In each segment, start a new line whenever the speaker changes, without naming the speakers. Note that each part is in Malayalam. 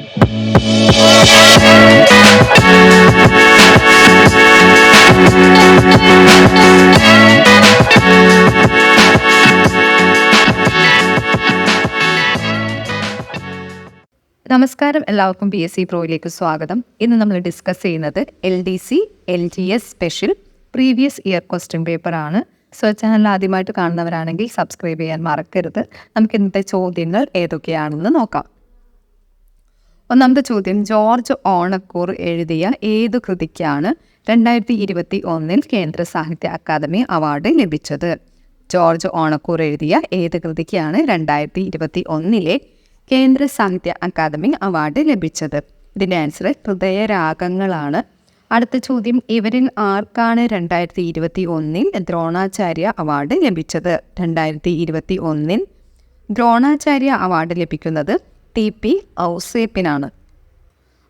നമസ്കാരം, എല്ലാവർക്കും PSC പ്രോയിലേക്ക് സ്വാഗതം. ഇന്ന് നമ്മൾ ഡിസ്കസ് ചെയ്യുന്നത് LDC LGS special previous year question പേപ്പറാണ്. ചാനൽ ആദ്യമായിട്ട് കാണുന്നവരാണെങ്കിൽ സബ്സ്ക്രൈബ് ചെയ്യാൻ മറക്കരുത്. നമുക്ക് ഇന്നത്തെ ചോദ്യങ്ങൾ ഏതൊക്കെയാണെന്ന് നോക്കാം. ഒന്നാമത്തെ ചോദ്യം, ജോർജ് ഓണക്കൂർ എഴുതിയ ഏതു കൃതിക്കാണ് 2021 കേന്ദ്ര സാഹിത്യ അക്കാദമി അവാർഡ് ലഭിച്ചത്? ജോർജ് ഓണക്കൂർ എഴുതിയ ഏത് കൃതിക്കാണ് 2021 കേന്ദ്ര സാഹിത്യ അക്കാദമി അവാർഡ് ലഭിച്ചത്? ഇതിൻ്റെ ആൻസർ ഹൃദയരാഗങ്ങളാണ്. അടുത്ത ചോദ്യം, ഇവരിൽ ആർക്കാണ് 2021 ദ്രോണാചാര്യ അവാർഡ് ലഭിച്ചത്? 2021 ദ്രോണാചാര്യ അവാർഡ് ലഭിക്കുന്നത് TP ഔസേപ്പിനാണ്.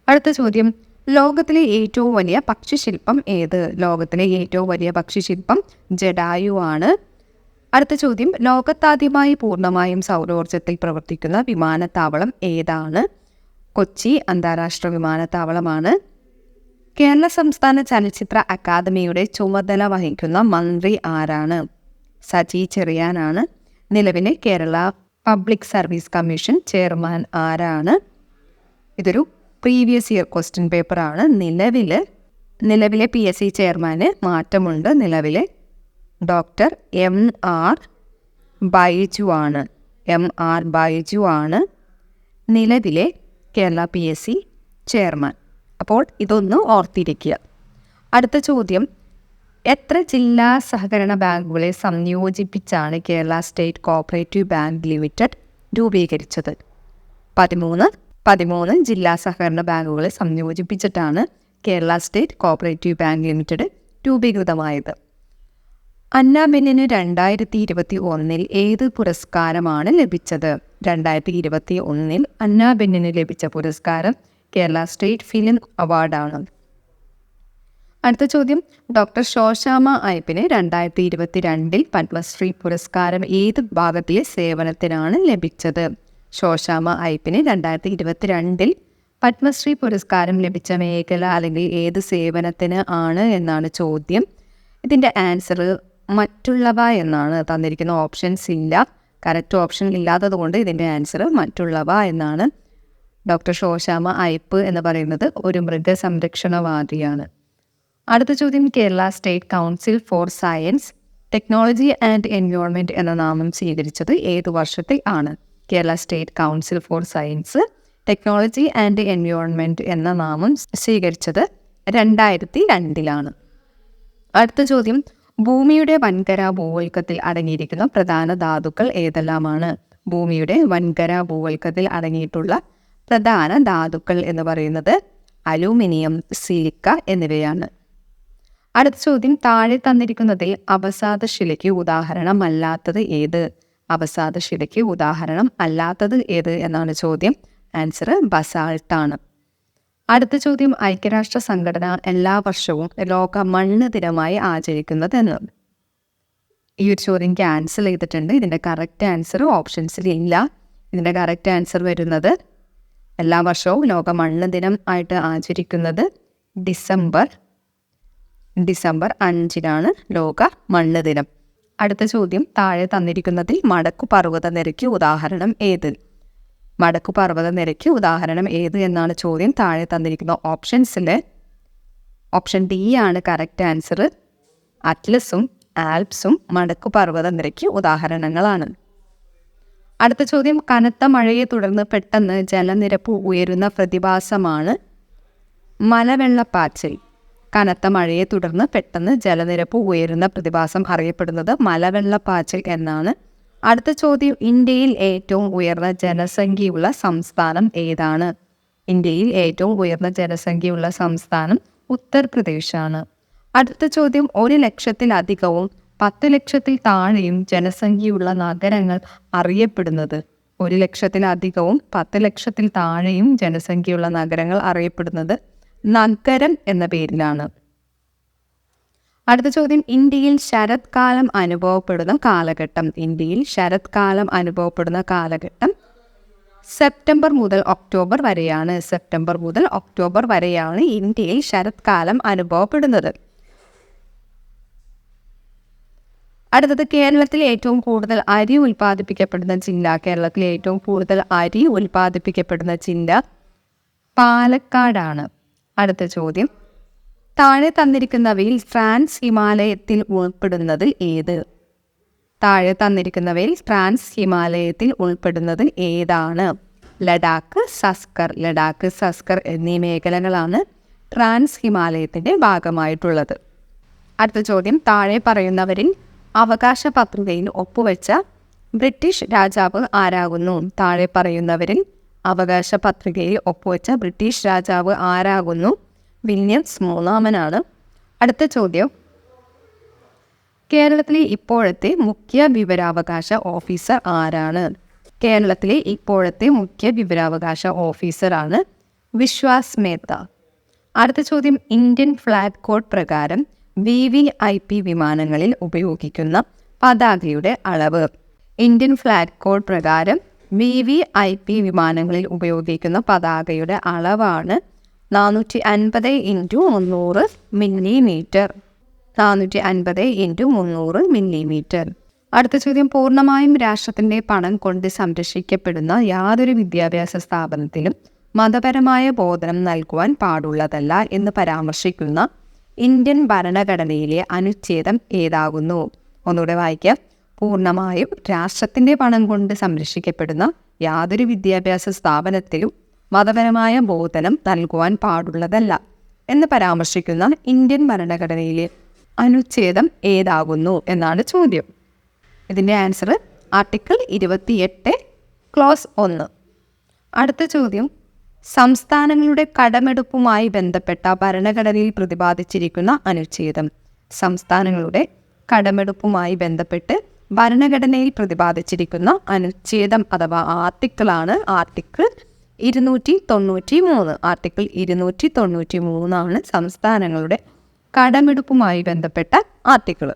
അടുത്ത ചോദ്യം, ലോകത്തിലെ ഏറ്റവും വലിയ പക്ഷിശില്പം ഏത്? ലോകത്തിലെ ഏറ്റവും വലിയ പക്ഷിശില്പം ജടായു ആണ്. അടുത്ത ചോദ്യം, ലോകത്താദ്യമായി പൂർണ്ണമായും സൗരോർജ്ജത്തിൽ പ്രവർത്തിക്കുന്ന വിമാനത്താവളം ഏതാണ്? കൊച്ചി അന്താരാഷ്ട്ര വിമാനത്താവളമാണ്. കേരള സംസ്ഥാന ചലച്ചിത്ര അക്കാദമിയുടെ ചുമതല വഹിക്കുന്ന മന്ത്രി ആരാണ്? സജി ചെറിയാനാണ്. നിലവിലെ Kerala public service commission chairman ആരാണ്? ഇതൊരു പ്രീവിയസ് ഇയർ ക്വസ്റ്റ്യൻ പേപ്പറാണ്. നിലവിലെ PSC ചെയർമാന് മാറ്റമുണ്ട്. നിലവിലെ ഡോക്ടർ MR ബൈജു ആണ്. MR ബൈജു ആണ് നിലവിലെ കേരള PSC ചെയർമാൻ. അപ്പോൾ ഇതൊന്ന് ഓർത്തിരിക്കുക. അടുത്ത ചോദ്യം, എത്ര ജില്ലാ സഹകരണ ബാങ്കുകളെ സംയോജിപ്പിച്ചാണ് Kerala state cooperative bank limited രൂപീകരിച്ചത്? 13 ജില്ലാ സഹകരണ ബാങ്കുകളെ സംയോജിപ്പിച്ചിട്ടാണ് Kerala state cooperative bank limited രൂപീകൃതമായത്. അന്ന ബെന്നിന് 2021 ഏത് പുരസ്കാരമാണ് ലഭിച്ചത്? 2021 അന്ന ബെന്നിന് ലഭിച്ച പുരസ്കാരം കേരള സ്റ്റേറ്റ് ഫിലിം അവാർഡാണ്. അടുത്ത ചോദ്യം, ഡോക്ടർ ശോശാമ്മ അയ്യപ്പിന് 2022 പത്മശ്രീ പുരസ്കാരം ഏത് വിഭാഗത്തിലെ സേവനത്തിനാണ് ലഭിച്ചത്? ശോശാമ്മ അയ്യപ്പിന് 2022 പത്മശ്രീ പുരസ്കാരം ലഭിച്ച മേഖല അല്ലെങ്കിൽ ഏത് സേവനത്തിന് ആണ് എന്നാണ് ചോദ്യം. ഇതിൻ്റെ ആൻസർ മറ്റുള്ളവ എന്നാണ് തന്നിരിക്കുന്ന. ഓപ്ഷൻസ് ഇല്ല, കറക്റ്റ് ഓപ്ഷൻ ഇല്ലാത്തത് കൊണ്ട് ഇതിൻ്റെ ആൻസർ മറ്റുള്ളവ എന്നാണ്. ഡോക്ടർ ശോശാമ്മ അയ്യപ്പ് എന്ന് പറയുന്നത് ഒരു മൃഗസംരക്ഷണവാദിയാണ്. അടുത്ത ചോദ്യം, Kerala state council for science technology and environment എന്ന നാമം സ്വീകരിച്ചത് ഏതു വർഷത്തിൽ ആണ്? Kerala state council for science technology and environment എന്ന നാമം സ്വീകരിച്ചത് 2002 അടുത്ത ചോദ്യം, ഭൂമിയുടെ വൻകര ഭൂവൽക്കത്തിൽ അടങ്ങിയിരിക്കുന്ന പ്രധാന ധാതുക്കൾ ഏതെല്ലാമാണ്? ഭൂമിയുടെ വൻകര ഭൂവൽക്കത്തിൽ അടങ്ങിയിട്ടുള്ള പ്രധാന ധാതുക്കൾ എന്ന് പറയുന്നത് അലൂമിനിയം, സിലിക്ക എന്നിവയാണ്. അടുത്ത ചോദ്യം, താഴെ തന്നിരിക്കുന്നതിൽ അവസാദശിലയ്ക്ക് ഉദാഹരണം അല്ലാത്തത് ഏത്? അവസാദശിലയ്ക്ക് ഉദാഹരണം അല്ലാത്തത് ഏത് എന്നാണ് ചോദ്യം. ആൻസർ ബസാൾട്ടാണ്. അടുത്ത ചോദ്യം, ഐക്യരാഷ്ട്ര സംഘടന എല്ലാ വർഷവും ലോക മണ്ണ് ദിനമായി ആചരിക്കുന്നത് എന്ന്. ഈ ഒരു ചോദ്യം ക്യാൻസൽ ചെയ്തിട്ടുണ്ട്. ഇതിൻ്റെ കറക്റ്റ് ആൻസർ ഓപ്ഷൻസിൽ ഇല്ല. ഇതിൻ്റെ കറക്റ്റ് ആൻസർ വരുന്നത് എല്ലാ വർഷവും ലോക മണ്ണ് ദിനം ആയിട്ട് ആചരിക്കുന്നത് ഡിസംബർ 5 ലോക മണ്ണ് ദിനം. അടുത്ത ചോദ്യം, താഴെ തന്നിരിക്കുന്നതിൽ മടക്കു പർവ്വത നിരയ്ക്ക് ഉദാഹരണം ഏത്? മടക്കു പർവ്വത നിരയ്ക്ക് ഉദാഹരണം ഏത് എന്നാണ് ചോദ്യം. താഴെ തന്നിരിക്കുന്ന ഓപ്ഷൻസിൽ ഓപ്ഷൻ D ആണ് കറക്റ്റ് ആൻസർ. അറ്റ്ലസും ആൽപ്സും മടക്കു പർവ്വത നിരയ്ക്ക് ഉദാഹരണങ്ങളാണ്. അടുത്ത ചോദ്യം, കനത്ത മഴയെ തുടർന്ന് പെട്ടെന്ന് ജലനിരപ്പ് ഉയരുന്ന പ്രതിഭാസമാണ് മലവെള്ളപ്പാച്ചിൽ. കനത്ത മഴയെ തുടർന്ന് പെട്ടെന്ന് ജലനിരപ്പ് ഉയരുന്ന പ്രതിഭാസം അറിയപ്പെടുന്നത് മലവെള്ളപ്പാച്ചിൽ എന്നാണ്. അടുത്ത ചോദ്യം, ഇന്ത്യയിൽ ഏറ്റവും ഉയർന്ന ജനസംഖ്യയുള്ള സംസ്ഥാനം ഏതാണ്? ഇന്ത്യയിൽ ഏറ്റവും ഉയർന്ന ജനസംഖ്യയുള്ള സംസ്ഥാനം ഉത്തർപ്രദേശാണ്. അടുത്ത ചോദ്യം, 1,00,000-ലധികവും 10,00,000-ൽ താഴെയും ജനസംഖ്യയുള്ള നഗരങ്ങൾ അറിയപ്പെടുന്നത്? 1,00,000-ലധികവും 10,00,000-ൽ താഴെയും ജനസംഖ്യയുള്ള നഗരങ്ങൾ അറിയപ്പെടുന്നത് നഗരം എന്ന പേരിലാണ്. അടുത്ത ചോദ്യം, ഇന്ത്യയിൽ ശരത്കാലം അനുഭവപ്പെടുന്ന കാലഘട്ടം. ഇന്ത്യയിൽ ശരത്കാലം അനുഭവപ്പെടുന്ന കാലഘട്ടം സെപ്റ്റംബർ മുതൽ ഒക്ടോബർ വരെയാണ്. സെപ്റ്റംബർ മുതൽ ഒക്ടോബർ വരെയാണ് ഇന്ത്യയിൽ ശരത്കാലം അനുഭവപ്പെടുന്നത്. അടുത്തത് കേരളത്തിൽ ഏറ്റവും കൂടുതൽ അരി ഉൽപ്പാദിപ്പിക്കപ്പെടുന്ന ജില്ല. കേരളത്തിൽ ഏറ്റവും കൂടുതൽ അരി ഉൽപ്പാദിപ്പിക്കപ്പെടുന്ന ജില്ല പാലക്കാടാണ്. അടുത്ത ചോദ്യം, താഴെ തന്നിരിക്കുന്നവയിൽ ട്രാൻസ് ഹിമാലയത്തിൽ ഉൾപ്പെടുന്നത് ഏത്? താഴെ തന്നിരിക്കുന്നവയിൽ ട്രാൻസ് ഹിമാലയത്തിൽ ഉൾപ്പെടുന്നത് ഏതാണ്? ലഡാക്ക്, സസ്കർ. ലഡാക്ക്, സസ്കർ എന്നീ മേഖലകളാണ് ട്രാൻസ് ഹിമാലയത്തിൻ്റെ ഭാഗമായിട്ടുള്ളത്. അടുത്ത ചോദ്യം, താഴെ പറയുന്നവരിൽ അവകാശ പത്രികയിൽ ഒപ്പുവെച്ച ബ്രിട്ടീഷ് രാജാവ് ആരാകുന്നു? താഴെ പറയുന്നവരിൽ അവകാശ പത്രികയിൽ ഒപ്പുവെച്ച ബ്രിട്ടീഷ് രാജാവ് ആരാകുന്നു? വില്യംസ് മൂന്നാമനാണ്. അടുത്ത ചോദ്യം, കേരളത്തിലെ ഇപ്പോഴത്തെ മുഖ്യ വിവരാവകാശ ഓഫീസർ ആരാണ്? കേരളത്തിലെ ഇപ്പോഴത്തെ മുഖ്യ വിവരാവകാശ ഓഫീസറാണ് വിശ്വാസ് മേത്ത. അടുത്ത ചോദ്യം, ഇന്ത്യൻ ഫ്ലാഗ് കോഡ് പ്രകാരം VVIP വിമാനങ്ങളിൽ ഉപയോഗിക്കുന്ന പതാകയുടെ അളവ്. ഇന്ത്യൻ ഫ്ലാഗ് കോഡ് പ്രകാരം VVIP വിമാനങ്ങളിൽ ഉപയോഗിക്കുന്ന പതാകയുടെ അളവാണ് 450x300 മില്ലിമീറ്റർ. 450x300 millimetre. അടുത്ത ചോദ്യം, പൂർണ്ണമായും രാഷ്ട്രത്തിൻ്റെ പണം കൊണ്ട് സംരക്ഷിക്കപ്പെടുന്ന യാതൊരു വിദ്യാഭ്യാസ സ്ഥാപനത്തിലും മതപരമായ ബോധനം നൽകുവാൻ പാടുള്ളതല്ല എന്ന് പരാമർശിക്കുന്ന ഇന്ത്യൻ ഭരണഘടനയിലെ അനുച്ഛേദം ഏതാകുന്നു? ഒന്നുകൂടെ വായിക്കാം. പൂർണ്ണമായും രാഷ്ട്രത്തിൻ്റെ പണം കൊണ്ട് സംരക്ഷിക്കപ്പെടുന്ന യാതൊരു വിദ്യാഭ്യാസ സ്ഥാപനത്തിലും മതപരമായ ബോധനം നൽകുവാൻ പാടുള്ളതല്ല എന്ന് പരാമർശിക്കുന്ന ഇന്ത്യൻ ഭരണഘടനയിലെ അനുച്ഛേദം ഏതാകുന്നു എന്നാണ് ചോദ്യം. ഇതിൻ്റെ ആൻസർ ആർട്ടിക്കിൾ 28 ക്ലോസ് 1. അടുത്ത ചോദ്യം, സംസ്ഥാനങ്ങളുടെ കടമെടുപ്പുമായി ബന്ധപ്പെട്ട ഭരണഘടനയിൽ പ്രതിപാദിച്ചിരിക്കുന്ന അനുച്ഛേദം. സംസ്ഥാനങ്ങളുടെ കടമെടുപ്പുമായി ബന്ധപ്പെട്ട് ഭരണഘടനയിൽ പ്രതിപാദിച്ചിരിക്കുന്ന അനുച്ഛേദം അഥവാ ആർട്ടിക്കിളാണ് ആർട്ടിക്കിൾ 293. ആർട്ടിക്കിൾ 293 സംസ്ഥാനങ്ങളുടെ കടമെടുപ്പുമായി ബന്ധപ്പെട്ട ആർട്ടിക്കിൾ.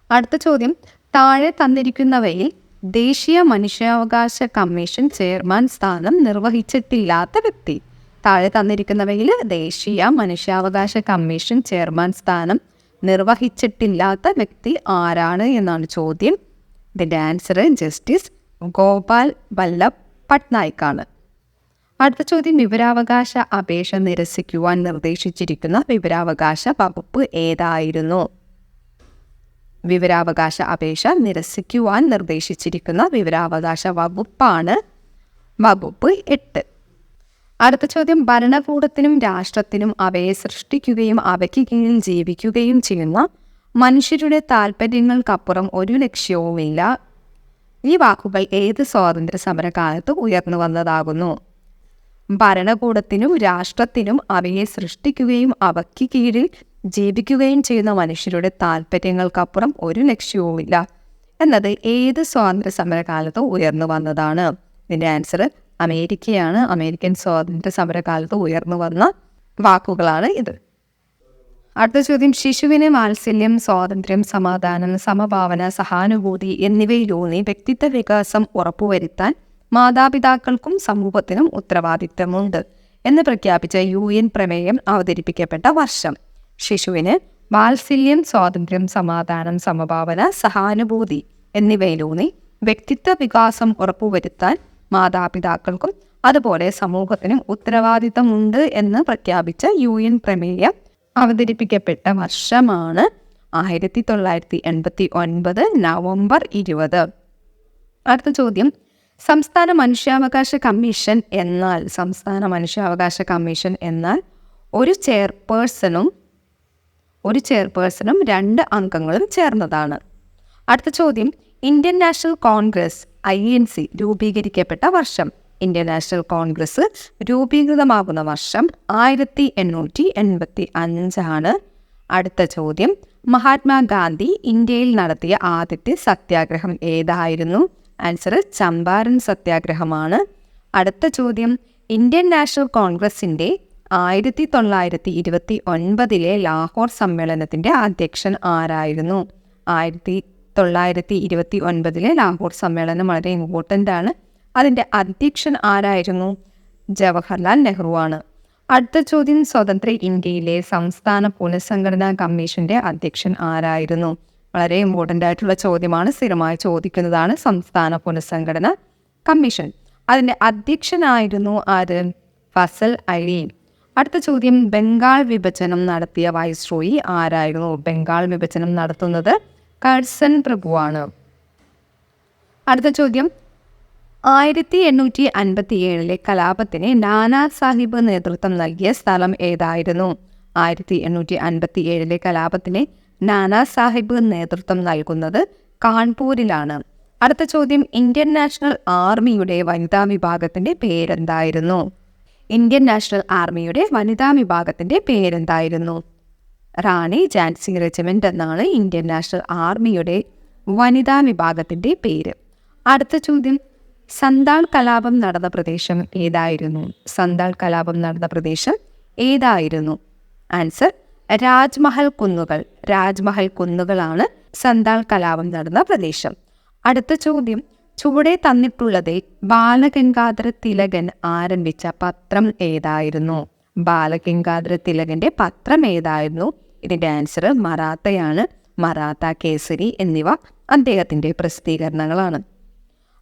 അടുത്ത ചോദ്യം, താഴെ തന്നിരിക്കുന്നവയിൽ ദേശീയ മനുഷ്യാവകാശ കമ്മീഷൻ ചെയർമാൻ സ്ഥാനം നിർവഹിച്ചിട്ടില്ലാത്ത വ്യക്തി. താഴെ തന്നിരിക്കുന്നവയിൽ ദേശീയ മനുഷ്യാവകാശ കമ്മീഷൻ ചെയർമാൻ സ്ഥാനം നിർവഹിച്ചിട്ടില്ലാത്ത വ്യക്തി ആരാണ് എന്നാണ് ചോദ്യം. ഇതിൻ്റെ ആൻസർ ജസ്റ്റിസ് ഗോപാൽ വല്ലഭ് പട്നായിക്കാണ്. അടുത്ത ചോദ്യം, വിവരാവകാശ അപേക്ഷ നിരസിക്കുവാൻ നിർദ്ദേശിച്ചിരിക്കുന്ന വിവരാവകാശ വകുപ്പ് ഏതായിരുന്നു? വിവരാവകാശ അപേക്ഷ നിരസിക്കുവാൻ നിർദ്ദേശിച്ചിരിക്കുന്ന വിവരാവകാശ വകുപ്പാണ് വകുപ്പ് 8. അടുത്ത ചോദ്യം, ഭരണകൂടത്തിനും രാഷ്ട്രത്തിനും അവയെ സൃഷ്ടിക്കുകയും അവയ്ക്ക് കീഴിൽ ജീവിക്കുകയും ചെയ്യുന്ന മനുഷ്യരുടെ താല്പര്യങ്ങൾക്കപ്പുറം ഒരു ലക്ഷ്യവുമില്ല. ഈ വാക്കുകൾ ഏത് സ്വാതന്ത്ര്യ സമരകാലത്ത് ഉയർന്നു വന്നതാകുന്നു? ഭരണകൂടത്തിനും രാഷ്ട്രത്തിനും അവയെ സൃഷ്ടിക്കുകയും അവയ്ക്ക് കീഴിൽ ജീവിക്കുകയും ചെയ്യുന്ന മനുഷ്യരുടെ താല്പര്യങ്ങൾക്കപ്പുറം ഒരു ലക്ഷ്യവുമില്ല എന്നത് ഏത് സ്വാതന്ത്ര്യ സമരകാലത്ത് ഉയർന്നു വന്നതാണ്? ഇതിൻ്റെ ആൻസർ അമേരിക്കയാണ്. അമേരിക്കൻ സ്വാതന്ത്ര്യ സമരകാലത്ത് ഉയർന്നു വന്ന വാക്കുകളാണ് ഇത്. അടുത്ത ചോദ്യം, ശിശുവിന് വാത്സല്യം, സ്വാതന്ത്ര്യം, സമാധാനം, സമഭാവന, സഹാനുഭൂതി എന്നിവയിലൂന്നി വ്യക്തിത്വ വികാസം ഉറപ്പുവരുത്താൻ മാതാപിതാക്കൾക്കും സമൂഹത്തിനും ഉത്തരവാദിത്തമുണ്ട് എന്ന് പ്രഖ്യാപിച്ച UN പ്രമേയം അവതരിപ്പിക്കപ്പെട്ട വർഷം. ശിശുവിന് വാത്സല്യം, സ്വാതന്ത്ര്യം, സമാധാനം, സമഭാവന, സഹാനുഭൂതി എന്നിവയിലൂന്നി വ്യക്തിത്വ വികാസം ഉറപ്പുവരുത്താൻ മാതാപിതാക്കൾക്കും അതുപോലെ സമൂഹത്തിനും ഉത്തരവാദിത്തമുണ്ട് എന്ന് പ്രഖ്യാപിച്ച UN പ്രമേയം അവതരിപ്പിക്കപ്പെട്ട വർഷമാണ് 1989 നവംബർ 20. അടുത്ത ചോദ്യം, സംസ്ഥാന മനുഷ്യാവകാശ കമ്മീഷൻ എന്നാൽ ഒരു ചെയർപേഴ്സണും 2 അംഗങ്ങളും ചേർന്നതാണ്. അടുത്ത ചോദ്യം, ഇന്ത്യൻ നാഷണൽ കോൺഗ്രസ് INC രൂപീകരിക്കപ്പെട്ട വർഷം. ഇന്ത്യൻ നാഷണൽ കോൺഗ്രസ് രൂപീകൃതമാകുന്ന വർഷം 1885. അടുത്ത ചോദ്യം, മഹാത്മാഗാന്ധി ഇന്ത്യയിൽ നടത്തിയ ആദ്യത്തെ സത്യാഗ്രഹം ഏതായിരുന്നു? ആൻസർ ചമ്പാരൻ സത്യാഗ്രഹമാണ്. അടുത്ത ചോദ്യം, ഇന്ത്യൻ നാഷണൽ കോൺഗ്രസിൻ്റെ 1929 ലാഹോർ സമ്മേളനത്തിൻ്റെ അധ്യക്ഷൻ ആരായിരുന്നു? 1929 ലാഹോർ സമ്മേളനം വളരെ ഇമ്പോർട്ടൻ്റ് ആണ്. അതിൻ്റെ അധ്യക്ഷൻ ആരായിരുന്നു? ജവഹർലാൽ നെഹ്റു ആണ്. അടുത്ത ചോദ്യം, സ്വതന്ത്ര ഇന്ത്യയിലെ സംസ്ഥാന പുനഃസംഘടനാ കമ്മീഷന്റെ അധ്യക്ഷൻ ആരായിരുന്നു? വളരെ ഇമ്പോർട്ടൻ്റ് ആയിട്ടുള്ള ചോദ്യമാണ്, സ്ഥിരമായി ചോദിക്കുന്നതാണ്. സംസ്ഥാന പുനഃസംഘടന കമ്മീഷൻ, അതിൻ്റെ അധ്യക്ഷനായിരുന്നു ആര്? ഫസൽ അലി. അടുത്ത ചോദ്യം, ബംഗാൾ വിഭജനം നടത്തിയ വൈസ്രോയി ആരായിരുന്നു? ബംഗാൾ വിഭജനം നടത്തുന്നത് കഴ്സൺ പ്രഭുവാണ്. അടുത്ത ചോദ്യം, 1857 കലാപത്തിന് നാനാ സാഹിബ് നേതൃത്വം നൽകിയ സ്ഥലം ഏതായിരുന്നു? 1857 കലാപത്തിന് നാനാ സാഹിബ് നേതൃത്വം നൽകുന്നത് കാൺപൂരിലാണ്. അടുത്ത ചോദ്യം, ഇന്ത്യൻ നാഷണൽ ആർമിയുടെ വനിതാ വിഭാഗത്തിന്റെ പേരെന്തായിരുന്നു? ഇന്ത്യൻ നാഷണൽ ആർമിയുടെ വനിതാ വിഭാഗത്തിന്റെ പേരെന്തായിരുന്നു? റാണി ഝാൻസി റെജിമെന്റ് എന്നാണ് ഇന്ത്യൻ നാഷണൽ ആർമിയുടെ വനിതാ വിഭാഗത്തിന്റെ പേര്. അടുത്ത ചോദ്യം, സന്താൾ കലാപം നടന്ന പ്രദേശം ഏതായിരുന്നു? സന്താൾ കലാപം നടന്ന പ്രദേശം ഏതായിരുന്നു? ആൻസർ രാജ്മഹൽ കുന്നുകൾ. രാജ്മഹൽ കുന്നുകളാണ് സന്താൾ കലാപം നടന്ന പ്രദേശം. അടുത്ത ചോദ്യം, ചുവടെ തന്നിട്ടുള്ളത് ബാലഗംഗാധര തിലകൻ ആരംഭിച്ച പത്രം ഏതായിരുന്നു? ബാലഗംഗാധര തിലകന്റെ പത്രം ഏതായിരുന്നു? ഇതിൻ്റെ ആൻസർ മറാത്തയാണ്. മറാത്ത കേസരി എന്നിവ അദ്ദേഹത്തിൻ്റെ പ്രസിദ്ധീകരണങ്ങളാണ്.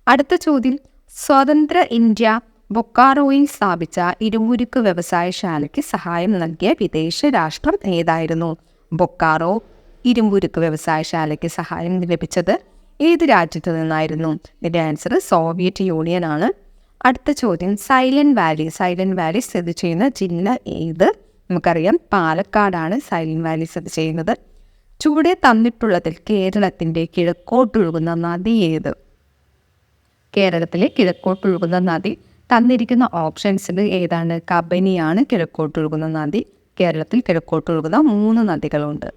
അടുത്ത ചോദ്യം, സ്വതന്ത്ര ഇന്ത്യ ബൊക്കാറോയിൽ സ്ഥാപിച്ച ഇരുമ്പുരുക്ക് വ്യവസായശാലയ്ക്ക് സഹായം നൽകിയ വിദേശ രാഷ്ട്രം ഏതായിരുന്നു? ബൊക്കാറോ ഇരുമ്പുരുക്ക് വ്യവസായശാലയ്ക്ക് സഹായം ലഭിച്ചത് ഏത് രാജ്യത്തു നിന്നായിരുന്നു? ഇതിൻ്റെ ആൻസർ സോവിയറ്റ് യൂണിയൻ ആണ്. അടുത്ത ചോദ്യം, സൈലന്റ് വാലി. സൈലന്റ് വാലി സ്ഥിതി ചെയ്യുന്ന ജില്ല ഏത്? നമുക്കറിയാം, പാലക്കാടാണ് സൈലന്റ് വാലി സ്ഥിതി ചെയ്യുന്നത്. ചുവടെ തന്നിട്ടുള്ളതിൽ കേരളത്തിൻ്റെ കിഴക്കോട്ടൊഴുകുന്ന നദി ഏത്? കേരളത്തിലെ കിഴക്കോട്ടൊഴുകുന്ന നദി തന്നിരിക്കുന്ന ഓപ്ഷൻസിൽ ഏതാണ്? കബനിയാണ് കിഴക്കോട്ടൊഴുകുന്ന നദി. കേരളത്തിൽ കിഴക്കോട്ടൊഴുകുന്ന 3 നദികളുണ്ട്.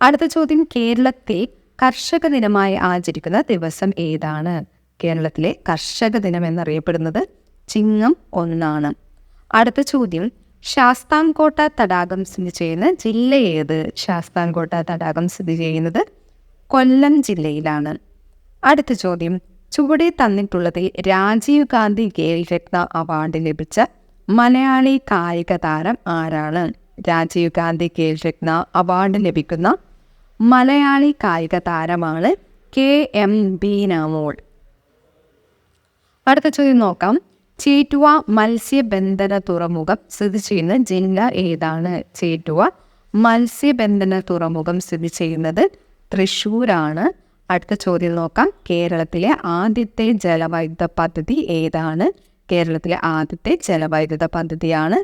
അടുത്ത ചോദ്യം, കേരളത്തെ കർഷക ദിനമായി ആചരിക്കുന്ന ദിവസം ഏതാണ്? കേരളത്തിലെ കർഷക ദിനം എന്നറിയപ്പെടുന്നത് ചിങ്ങം 1. അടുത്ത ചോദ്യം, ശാസ്താംകോട്ട തടാകം സ്ഥിതി ചെയ്യുന്ന ജില്ല ഏത്? ശാസ്താംകോട്ട തടാകം സ്ഥിതി ചെയ്യുന്നത് കൊല്ലം ജില്ലയിലാണ്. അടുത്ത ചോദ്യം, ചുവടെ തന്നിട്ടുള്ളത് രാജീവ് ഗാന്ധി ഖേൽ രത്ന അവാർഡ് ലഭിച്ച മലയാളി കായിക താരം ആരാണ്? രാജീവ് ഗാന്ധി ഖേൽ രത്ന അവാർഡ് ലഭിക്കുന്ന മലയാളി കായിക താരമാണ് KM ബീനാമോൾ. അടുത്ത ചോദ്യം നോക്കാം, ചേറ്റുവ മത്സ്യബന്ധന തുറമുഖം സ്ഥിതി ചെയ്യുന്ന ജില്ല ഏതാണ്? ചേറ്റുവ മത്സ്യബന്ധന തുറമുഖം സ്ഥിതി ചെയ്യുന്നത് തൃശ്ശൂരാണ്. അടുത്ത ചോദ്യം നോക്കാം, കേരളത്തിലെ ആദ്യത്തെ ജലവൈദ്യുത പദ്ധതി ഏതാണ്? കേരളത്തിലെ ആദ്യത്തെ ജലവൈദ്യുത പദ്ധതിയാണ്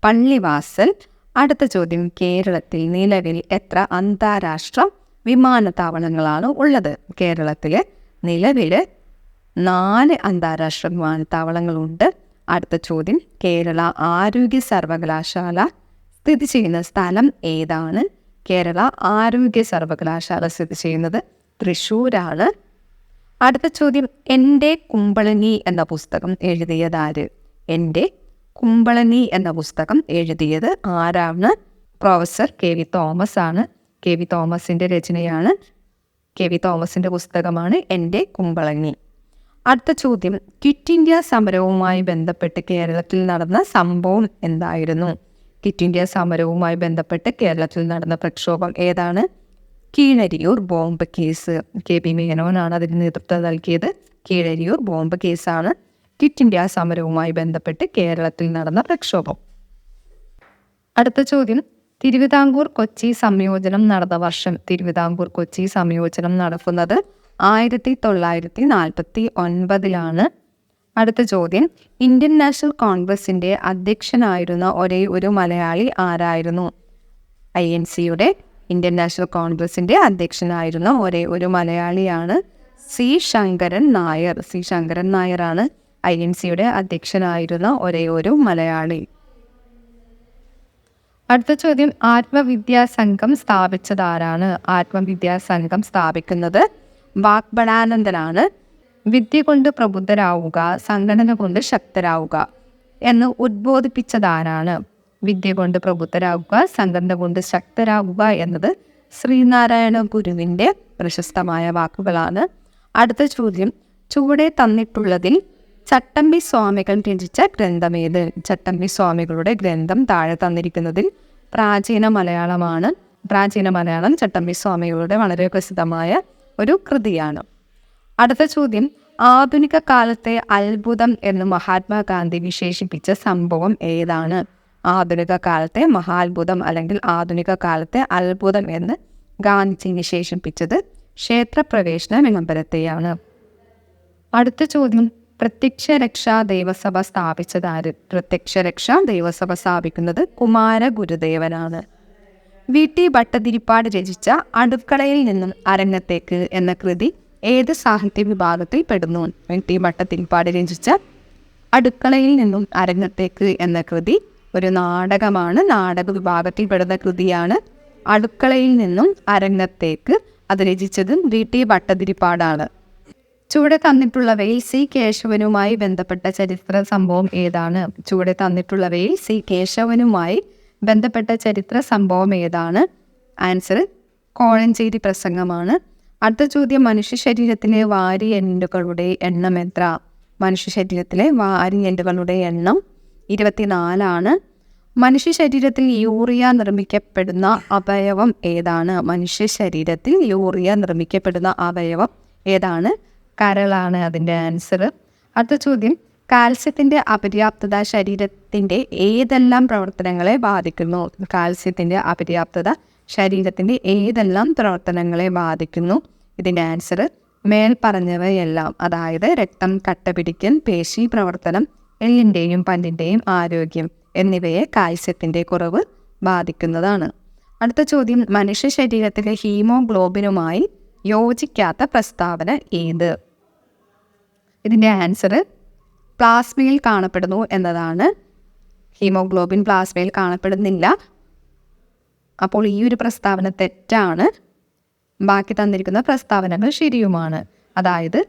പള്ളിവാസൽ. അടുത്ത ചോദ്യം, കേരളത്തിൽ നിലവിൽ എത്ര അന്താരാഷ്ട്ര വിമാനത്താവളങ്ങളാണ് ഉള്ളത്? കേരളത്തിൽ നിലവിൽ 4 അന്താരാഷ്ട്ര വിമാനത്താവളങ്ങളുണ്ട്. അടുത്ത ചോദ്യം, കേരള ആരോഗ്യ സർവകലാശാല സ്ഥിതി ചെയ്യുന്ന സ്ഥലം ഏതാണ്? കേരള ആരോഗ്യ സർവകലാശാല സ്ഥിതി ചെയ്യുന്നത് തൃശ്ശൂരാണ്. അടുത്ത ചോദ്യം, എൻ്റെ കുമ്പളനി എന്ന പുസ്തകം എഴുതിയതാര്? എൻ്റെ കുമ്പളനി എന്ന പുസ്തകം എഴുതിയത് ആരാണ്? പ്രൊഫസർ KV തോമസ് ആണ്. KV തോമസിൻ്റെ രചനയാണ്. KV തോമസിൻ്റെ പുസ്തകമാണ് എൻ്റെ കുമ്പളനി. അടുത്ത ചോദ്യം, ക്വിറ്റ് ഇന്ത്യ സമരവുമായി ബന്ധപ്പെട്ട് കേരളത്തിൽ നടന്ന സംഭവം എന്തായിരുന്നു? ക്വിറ്റ് ഇന്ത്യ സമരവുമായി ബന്ധപ്പെട്ട് കേരളത്തിൽ നടന്ന പ്രക്ഷോഭം ഏതാണ്? Keezhariyur bomb case. KP മേനോനാണ് അതിന് നേതൃത്വം നൽകിയത്. കീഴരിയൂർ ബോംബ് കേസാണ് ക്വിറ്റ് ഇന്ത്യ സമരവുമായി ബന്ധപ്പെട്ട് കേരളത്തിൽ നടന്ന പ്രക്ഷോഭം. അടുത്ത ചോദ്യം, തിരുവിതാംകൂർ കൊച്ചി സംയോജനം നടന്ന വർഷം? തിരുവിതാംകൂർ കൊച്ചി സംയോജനം നടക്കുന്നത് 1949. അടുത്ത ചോദ്യം, ഇന്ത്യൻ നാഷണൽ കോൺഗ്രസിൻ്റെ അധ്യക്ഷനായിരുന്ന ഒരേ ഒരു മലയാളി ആരായിരുന്നു? INCയുടെ ഇന്ത്യൻ നാഷണൽ കോൺഗ്രസിൻ്റെ അധ്യക്ഷനായിരുന്ന ഒരേ ഒരു മലയാളിയാണ് C. ശങ്കരൻ നായർ. C. ശങ്കരൻ നായരാണ് INCയുടെ അധ്യക്ഷനായിരുന്ന ഒരേ ഒരു മലയാളി. അടുത്ത ചോദ്യം, ആത്മവിദ്യാ സംഘം സ്ഥാപിച്ചത് ആരാണ്? ആത്മവിദ്യാ സംഘം സ്ഥാപിക്കുന്നത് വാഗ്ബടാനന്ദനാണ്. വിദ്യ കൊണ്ട് പ്രബുദ്ധരാവുക, സംഘടന കൊണ്ട് ശക്തരാവുക എന്ന് ഉദ്ബോധിപ്പിച്ചതാരാണ്? വിദ്യ കൊണ്ട് പ്രബുദ്ധരാകുക, സംഘടന കൊണ്ട് ശക്തരാകുക എന്നത് ശ്രീനാരായണ ഗുരുവിൻ്റെ പ്രശസ്തമായ വാക്കുകളാണ്. അടുത്ത ചോദ്യം, ചുവടെ തന്നിട്ടുള്ളതിൽ ചട്ടമ്പി സ്വാമികൾ രചിച്ച ഗ്രന്ഥമേത്? ചട്ടമ്പി സ്വാമികളുടെ ഗ്രന്ഥം താഴെ തന്നിരിക്കുന്നതിൽ പ്രാചീന മലയാളമാണ്. പ്രാചീന മലയാളം ചട്ടമ്പി സ്വാമികളുടെ വളരെ പ്രസിദ്ധമായ ഒരു കൃതിയാണ്. അടുത്ത ചോദ്യം, ആധുനിക കാലത്തെ അത്ഭുതം എന്ന് മഹാത്മാഗാന്ധി വിശേഷിപ്പിച്ച സംഭവം ഏതാണ്? ആധുനിക കാലത്തെ മഹാത്ഭുതം അല്ലെങ്കിൽ ആധുനിക കാലത്തെ അത്ഭുതം എന്ന് ഗാന്ധിജി വിശേഷിപ്പിച്ചത് ക്ഷേത്രപ്രവേശന വിളംബരത്തെയാണ്. അടുത്ത ചോദ്യം, പ്രത്യക്ഷ രക്ഷാ ദൈവസഭ സ്ഥാപിച്ചതാര്? പ്രത്യക്ഷ രക്ഷാ ദൈവസഭ സ്ഥാപിക്കുന്നത് കുമാര ഗുരുദേവനാണ്. VT ഭട്ടതിരിപ്പാട് രചിച്ച അടുക്കളയിൽ നിന്നും അരങ്ങത്തേക്ക് എന്ന കൃതി ഏത് സാഹിത്യ വിഭാഗത്തിൽ പെടുന്നു? VT ഭട്ടതിരിപ്പാട് രചിച്ച അടുക്കളയിൽ നിന്നും അരങ്ങത്തേക്ക് എന്ന കൃതി ഒരു നാടകമാണ്. നാടക വിഭാഗത്തിൽ പെടുന്ന കൃതിയാണ് അടുക്കളയിൽ നിന്നും അരങ്ങത്തേക്ക്. അത് രചിച്ചത് VT ഭട്ടതിരിപ്പാടാണ്. ചുവടെ തന്നിട്ടുള്ളവയിൽ C കേശവനുമായി ബന്ധപ്പെട്ട ചരിത്ര സംഭവം ഏതാണ്? ചുവടെ തന്നിട്ടുള്ളവയിൽ C കേശവനുമായി ബന്ധപ്പെട്ട ചരിത്ര സംഭവം ഏതാണ്? ആൻസർ കോഴഞ്ചേരി പ്രസംഗമാണ്. അടുത്ത ചോദ്യം, മനുഷ്യ ശരീരത്തിലെ വാരിയെല്ലുകളുടെ എണ്ണം എത്ര? മനുഷ്യ ശരീരത്തിലെ വാരിയെല്ലുകളുടെ എണ്ണം 24 മനുഷ്യ ശരീരത്തിൽ യൂറിയ നിർമ്മിക്കപ്പെടുന്ന അവയവം ഏതാണ്? മനുഷ്യ ശരീരത്തിൽ യൂറിയ നിർമ്മിക്കപ്പെടുന്ന അവയവം ഏതാണ്? കരളാണ് അതിൻ്റെ ആൻസർ. അടുത്ത ചോദ്യം, കാൽസ്യത്തിൻ്റെ അപര്യാപ്തത ശരീരത്തിൻ്റെ ഏതെല്ലാം പ്രവർത്തനങ്ങളെ ബാധിക്കുന്നു? കാൽസ്യത്തിൻ്റെ അപര്യാപ്തത ശരീരത്തിൻ്റെ ഏതെല്ലാം പ്രവർത്തനങ്ങളെ ബാധിക്കുന്നു? ഇതിൻ്റെ ആൻസർ മേൽ പറഞ്ഞവയെല്ലാം. അതായത് രക്തം കട്ടപിടിക്കൽ, പേശി പ്രവർത്തനം, എല്ലിൻ്റെയും പല്ലിൻ്റെയും ആരോഗ്യം എന്നിവയെ കാൽസ്യത്തിൻ്റെ കുറവ് ബാധിക്കുന്നതാണ്. അടുത്ത ചോദ്യം, മനുഷ്യ ശരീരത്തിലെ ഹീമോഗ്ലോബിനുമായി യോജിക്കാത്ത പ്രസ്താവന ഏത്? ഇതിൻ്റെ ആൻസർ പ്ലാസ്മയിൽ കാണപ്പെടുന്നു എന്നതാണ്. ഹീമോഗ്ലോബിൻ പ്ലാസ്മയിൽ കാണപ്പെടുന്നില്ല. അപ്പോൾ ഈ ഒരു പ്രസ്താവന തെറ്റാണ്. ബാക്കി തന്നിരിക്കുന്ന പ്രസ്താവനകൾ ശരിയുമാണ്. അതായത്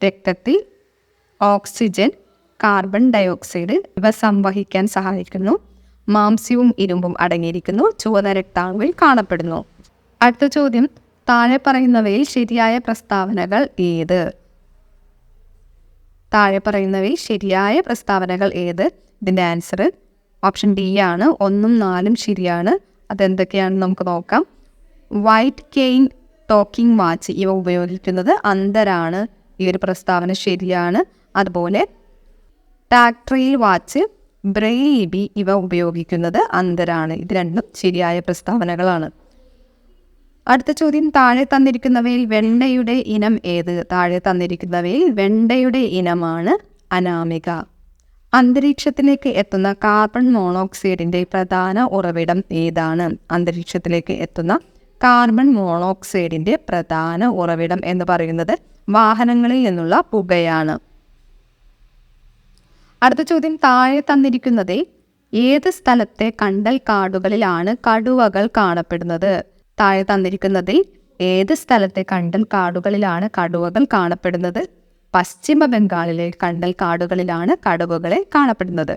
രക്തത്തിൽ ഓക്സിജൻ, കാർബൺ ഡയോക്സൈഡ് ഇവ സംവഹിക്കാൻ സഹായിക്കുന്നു. മാംസ്യവും ഇരുമ്പും അടങ്ങിയിരിക്കുന്നു. ചുവന്ന രക്താണുവിൽ കാണപ്പെടുന്നു. അടുത്ത ചോദ്യം, താഴെ പറയുന്നവയിൽ ശരിയായ പ്രസ്താവനകൾ ഏത്? താഴെ പറയുന്നവയിൽ ശരിയായ പ്രസ്താവനകൾ ഏത്? ഇതിൻ്റെ ആൻസർ ഓപ്ഷൻ D ആണ്. 1ഉം 4ഉം ശരിയാണ്. അതെന്തൊക്കെയാണെന്ന് നമുക്ക് നോക്കാം. വൈറ്റ് കെയിൻ ടോക്കിംഗ് വാച്ച് ഇവ ഉപയോഗിക്കുന്നത് അന്ധരാണ്. ഈ ഒരു പ്രസ്താവന ശരിയാണ്. അതുപോലെ ടാക്ട്രിൽ വാച്ച്, ബ്രെയിൽ ലിപി ഇവ ഉപയോഗിക്കുന്നത് അന്ധരാണ്. ഇത് രണ്ടും ശരിയായ പ്രസ്താവനകളാണ്. അടുത്ത ചോദ്യം, താഴെ തന്നിരിക്കുന്നവയിൽ വെണ്ടയുടെ ഇനം ഏത്? താഴെ തന്നിരിക്കുന്നവയിൽ വെണ്ടയുടെ ഇനമാണ് അനാമിക. അന്തരീക്ഷത്തിലേക്ക് എത്തുന്ന കാർബൺ മോണോക്സൈഡിൻ്റെ പ്രധാന ഉറവിടം ഏതാണ്? അന്തരീക്ഷത്തിലേക്ക് എത്തുന്ന കാർബൺ മോണോക്സൈഡിൻ്റെ പ്രധാന ഉറവിടം എന്ന് പറയുന്നത് വാഹനങ്ങളിൽ നിന്നുള്ള പുകയാണ്. അടുത്ത ചോദ്യം, താഴെ തന്നിരിക്കുന്നതിൽ ഏത് സ്ഥലത്തെ കണ്ടൽ കാടുകളിലാണ് കടുവകൾ കാണപ്പെടുന്നത്? താഴെ തന്നിരിക്കുന്നതിൽ ഏത് സ്ഥലത്തെ കണ്ടൽ കാടുകളിലാണ് കടുവകൾ കാണപ്പെടുന്നത്? പശ്ചിമ ബംഗാളിലെ കണ്ടൽ കാടുകളിലാണ് കടുവകളെ കാണപ്പെടുന്നത്.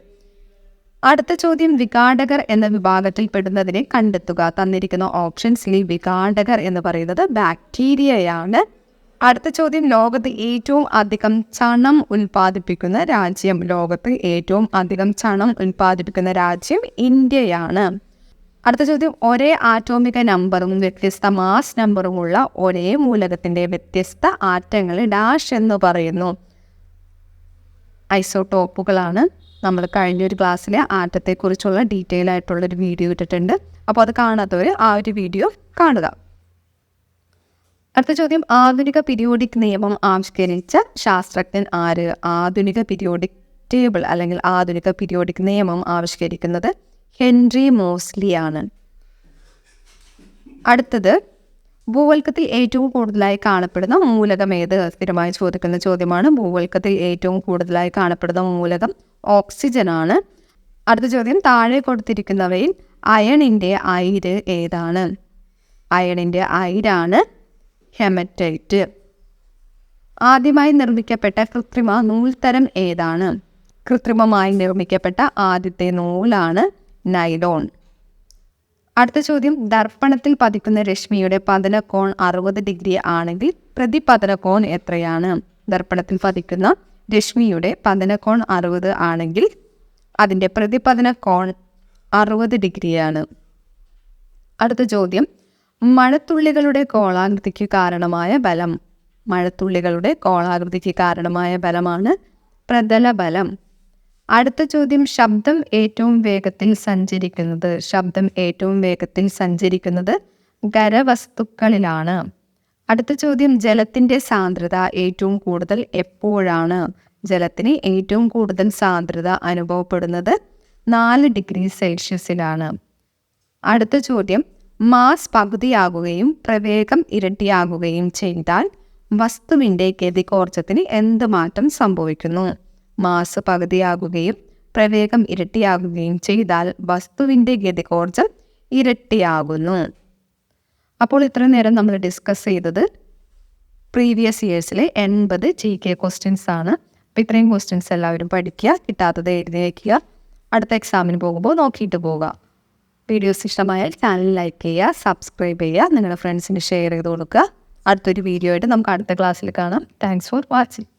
അടുത്ത ചോദ്യം, വിഘാടകർ എന്ന വിഭാഗത്തിൽ പെടുന്നതിനെ കണ്ടെത്തുക. തന്നിരിക്കുന്ന ഓപ്ഷൻസിൽ വിഘാടകർ എന്ന് പറയുന്നത് ബാക്ടീരിയയാണ്. അടുത്ത ചോദ്യം, ലോകത്ത് ഏറ്റവും അധികം ചണം ഉൽപ്പാദിപ്പിക്കുന്ന രാജ്യം. ലോകത്ത് ഏറ്റവും അധികം ചണം ഉൽപ്പാദിപ്പിക്കുന്ന രാജ്യം ഇന്ത്യയാണ്. അടുത്ത ചോദ്യം, ഒരേ ആറ്റോമിക നമ്പറും വ്യത്യസ്ത മാസ് നമ്പറുമുള്ള ഒരേ മൂലകത്തിൻ്റെ വ്യത്യസ്ത ആറ്റങ്ങളെ ഡാഷ് എന്ന് പറയുന്നു. ഐസോടോപ്പുകളാണ്. നമ്മൾ കഴിഞ്ഞൊരു ക്ലാസ്സിലെ ആറ്റത്തെക്കുറിച്ചുള്ള ഡീറ്റെയിൽ ആയിട്ടുള്ളൊരു വീഡിയോ ഇട്ടിട്ടുണ്ട്. അപ്പോൾ അത് കാണാത്തവർ ആ ഒരു വീഡിയോ കാണുക. അടുത്ത ചോദ്യം, ആധുനിക പീരിയോഡിക് നിയമം ആവിഷ്കരിച്ച ശാസ്ത്രജ്ഞൻ ആര്? ആധുനിക പീരിയോഡിക് ടേബിൾ അല്ലെങ്കിൽ ആധുനിക പീരിയോഡിക് നിയമം ആവിഷ്കരിക്കുന്നത് ഹെൻറി മോസ്ലി ആണ്. അടുത്തത്, ഭൂവൽക്കത്തിൽ ഏറ്റവും കൂടുതലായി കാണപ്പെടുന്ന മൂലകം ഏത്? സ്ഥിരമായി ചോദിക്കുന്ന ചോദ്യമാണ്. ഭൂവൽക്കത്തിൽ ഏറ്റവും കൂടുതലായി കാണപ്പെടുന്ന മൂലകം ഓക്സിജൻ ആണ്. അടുത്ത ചോദ്യം, താഴെ കൊടുത്തിരിക്കുന്നവയിൽ അയണിൻ്റെ അയിര് ഏതാണ്? അയണിൻ്റെ അയിരാണ് ഹെമറ്റൈറ്റ്. ആദ്യമായി നിർമ്മിക്കപ്പെട്ട കൃത്രിമ നൂൽത്തരം ഏതാണ്? കൃത്രിമമായി നിർമ്മിക്കപ്പെട്ട ആദ്യത്തെ നൂലാണ് നൈലോൺ. അടുത്ത ചോദ്യം, ദർപ്പണത്തിൽ പതിക്കുന്ന രശ്മിയുടെ പതനകോൺ 60 ഡിഗ്രി ആണെങ്കിൽ പ്രതിപതനകോൺ എത്രയാണ്? ദർപ്പണത്തിൽ പതിക്കുന്ന രശ്മിയുടെ പതനകോൺ 60 ആണെങ്കിൽ അതിൻ്റെ പ്രതിപതന കോൺ 60 ഡിഗ്രിയാണ്. അടുത്ത ചോദ്യം, മഴത്തുള്ളികളുടെ ഗോളാകൃതിക്ക് കാരണമായ ബലം. മഴത്തുള്ളികളുടെ ഗോളാകൃതിക്ക് കാരണമായ ബലമാണ് പ്രതലബലം. അടുത്ത ചോദ്യം, ശബ്ദം ഏറ്റവും വേഗത്തിൽ സഞ്ചരിക്കുന്നത് ഖരവസ്തുക്കളിലാണ്. അടുത്ത ചോദ്യം, ജലത്തിൻ്റെ സാന്ദ്രത ഏറ്റവും കൂടുതൽ എപ്പോഴാണ്? ജലത്തിന് ഏറ്റവും കൂടുതൽ സാന്ദ്രത അനുഭവപ്പെടുന്നത് 4 ഡിഗ്രി സെൽഷ്യസിലാണ്. അടുത്ത ചോദ്യം, മാസ് പകുതിയാകുകയും പ്രവേഗം ഇരട്ടിയാകുകയും ചെയ്താൽ വസ്തുവിൻ്റെ ഗതികോർജത്തിന് എന്ത് മാറ്റം സംഭവിക്കുന്നു? മാസ് പകുതിയാകുകയും പ്രവേഗം ഇരട്ടിയാകുകയും ചെയ്താൽ വസ്തുവിൻ്റെ ഗതികോർജം ഇരട്ടിയാകുന്നു. അപ്പോൾ ഇത്ര നേരം നമ്മൾ ഡിസ്കസ് ചെയ്തത് പ്രീവിയസ് ഇയേഴ്സിലെ 80 GK ക്വസ്റ്റ്യൻസ് ആണ്. അപ്പോൾ ഇത്രയും ക്വസ്റ്റ്യൻസ് എല്ലാവരും പഠിക്കുക, കിട്ടാത്തത് എഴുതി വയ്ക്കുക, അടുത്ത എക്സാമിന് പോകുമ്പോൾ നോക്കിയിട്ട് പോവുക. വീഡിയോസ് ഇഷ്ടമായാൽ ചാനൽ ലൈക്ക് ചെയ്യുക, സബ്സ്ക്രൈബ് ചെയ്യുക, നിങ്ങളുടെ ഫ്രണ്ട്സിന് ഷെയർ ചെയ്ത് കൊടുക്കുക. അടുത്തൊരു വീഡിയോ ആയിട്ട് നമുക്ക് അടുത്ത ക്ലാസ്സിൽ കാണാം. Thanks for watching.